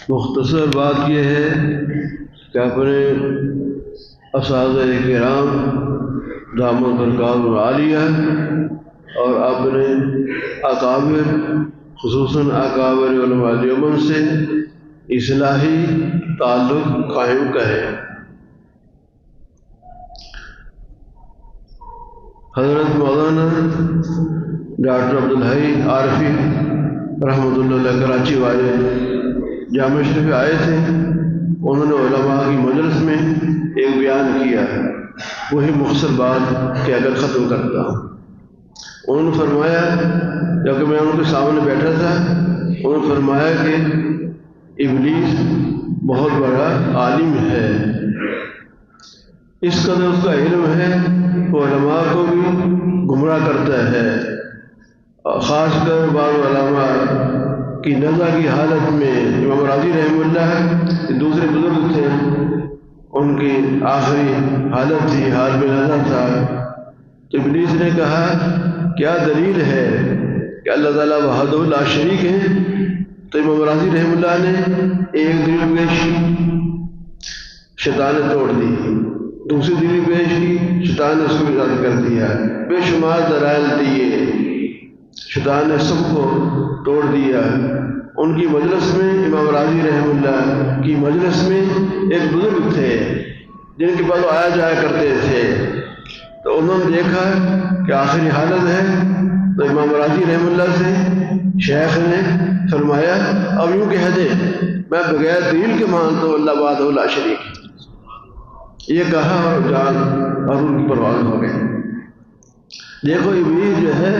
مختصر بات یہ ہے کہ اپنے اساتذہ کرام دامت برکاتہم عالیہ اور اپنے اکابر خصوصاً اکابر علماء دیوبند سے اصلاحی تعلق قائم کریں۔ حضرت مولانا ڈاکٹر عبدالحی عارفی رحمۃ اللہ علیہ کراچی والے جامع شریف آئے تھے، انہوں نے علماء کی مجلس میں ایک بیان کیا ہے، وہی مختصر بات کہ اگر ختم کرتا ہوں۔ انہوں نے فرمایا، جبکہ میں ان کے سامنے بیٹھا تھا، انہوں نے فرمایا کہ ابلیس بہت بڑا عالم ہے، اس قدر اس کا علم ہے وہ علماء کو بھی گمراہ کرتا ہے، خاص کر بعض علماء کی نزع کی حالت میں۔ امام راضی رحمہ اللہ دوسرے بزرگ تھے، ان کی آخری حالت تھی، حال میں نزع تھا، تو ابلیس نے کہا کیا دلیل ہے کہ اللہ تعالیٰ وحدہ لا شریک ہے؟ تو امام راضی رحمہ اللہ نے ایک دلیل پیش کی، شیطان نے توڑ دی، دوسری دلیل پیش کی، شیطان نے اس کو رد کر دیا، بے شمار دلائل دیے، شیطان نے سب کو توڑ دیا۔ ان کی مجلس میں، امام راضی رحمہ اللہ کی مجلس میں ایک بزرگ تھے جن کے پاس آیا جایا کرتے تھے، تو انہوں نے دیکھا کہ آخری حالت ہے، تو امام راضی رحمہ اللہ سے شیخ نے فرمایا اب یوں کہہ دے میں بغیر دلیل کے مانتا ہوں اللہ وحدہ لا شریک ہے۔ یہ کہا اور جان اور ان کی پرواز ہو گئی۔ دیکھو ابلیس جو ہے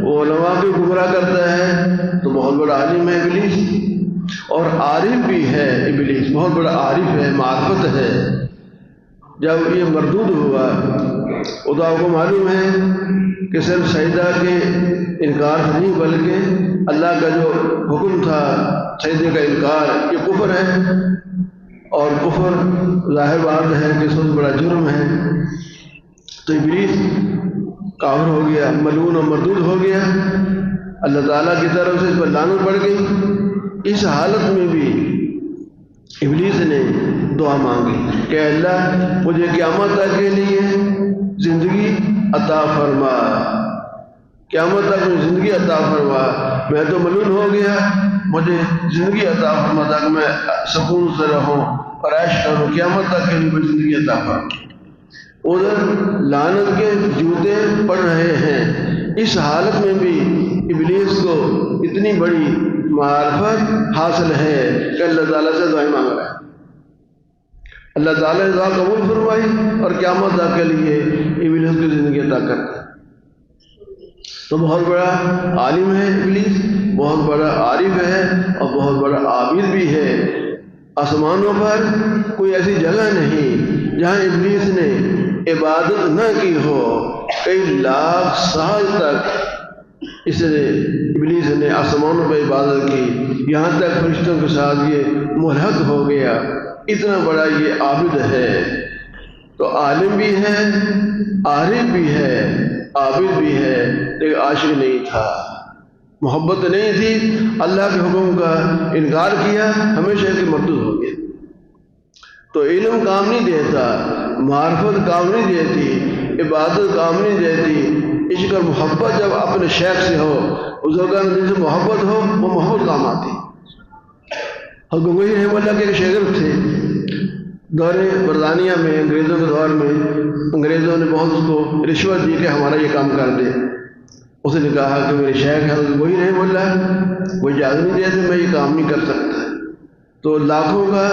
وہ علماء کو گمراہ کرتا ہے، تو بہت بڑا عالم ہے ابلیس، اور عارف بھی ہے ابلیس، بہت بڑا عارف ہے، معرفت ہے۔ جب یہ مردود ہوا، وہ تو آپ کو معلوم ہے کہ صرف سجدہ کے انکار سے نہیں بلکہ اللہ کا جو حکم تھا سجدے کا انکار، یہ کفر ہے، اور کفر ظاہر بات ہے کہ سب بڑا جرم ہے۔ تو ابلیس کافر ہو گیا، ملعون اور مردود ہو گیا، اللہ تعالیٰ کی طرف سے اس پر لعنت پڑ گئی۔ اس حالت میں بھی ابلیس نے دعا مانگی کہ اللہ مجھے قیامت تک کے لیے زندگی عطا فرما، قیامت تک مجھے زندگی عطا فرما، میں تو ملعون ہو گیا، مجھے زندگی عطا فرما تاکہ میں سکون سے رہوں اور عیش کروں، قیامت تک کے لیے مجھے زندگی عطا فرما۔ ادھر لعنت کے جوتے پڑ رہے ہیں، اس حالت میں بھی ابلیس کو اتنی بڑی معرفت حاصل ہے کہ اللہ تعالیٰ سے دعائیں مانگ رہا ہے، اللہ تعالیٰ نے دعا قبول فرمائی اور قیامت تک کے لیے ابلیس کو زندگی عطا کرتا ہے۔ تو بہت بڑا عالم ہے ابلیس، بہت بڑا عارف ہے اور بہت بڑا عابد بھی ہے۔ آسمانوں پر کوئی ایسی جگہ نہیں جہاں ابلیس نے عبادت نہ کی ہو، کئی لاکھ سال تک اس نے ابلیس نے آسمانوں پہ عبادت کی، یہاں تک فرشتوں کے ساتھ یہ ملحق ہو گیا، اتنا بڑا یہ عابد ہے۔ تو عالم بھی ہے، عارف بھی ہے، عابد بھی ہے، لیکن عاشق نہیں تھا، محبت نہیں تھی، اللہ کے حکم کا انکار کیا، ہمیشہ کے مردود ہو گیا۔ تو علم کام نہیں دیتا، معرفت کام نہیں دیتی، عبادت کام نہیں دیتی، عشق اور محبت جب اپنے شیخ سے ہو، بزرگان دل سے محبت ہو، وہ محبت کام آتی۔ حضرت گنگوہی رحمہ اللہ کے ایک شاگرد تھے، دور برطانیہ میں، انگریزوں کے دور میں انگریزوں نے بہت اس کو رشوت دی کہ ہمارا یہ کام کر دے۔ اس نے کہا کہ میرے شیخ حضرت گنگوہی رحمہ اللہ وہ اجازت نہیں دیتے، میں یہ کام نہیں کر سکتا۔ تو لاکھوں کا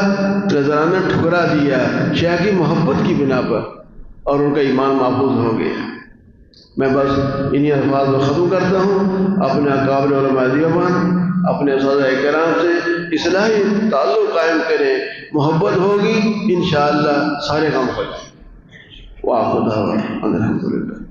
نذرانہ ٹھکرا دیا شیخ کی محبت کی بنا پر، اور ان کا ایمان محفوظ ہو گیا۔ میں بس انہی الفاظ کو ختم کرتا ہوں، اپنے اکابر علماء دیوبند، اپنے اساتذہ کرام سے اصلاحی تعلق قائم کریں، محبت ہوگی انشاءاللہ سارے کام ہو جائیں۔ وآخر دعوانا الحمدللہ۔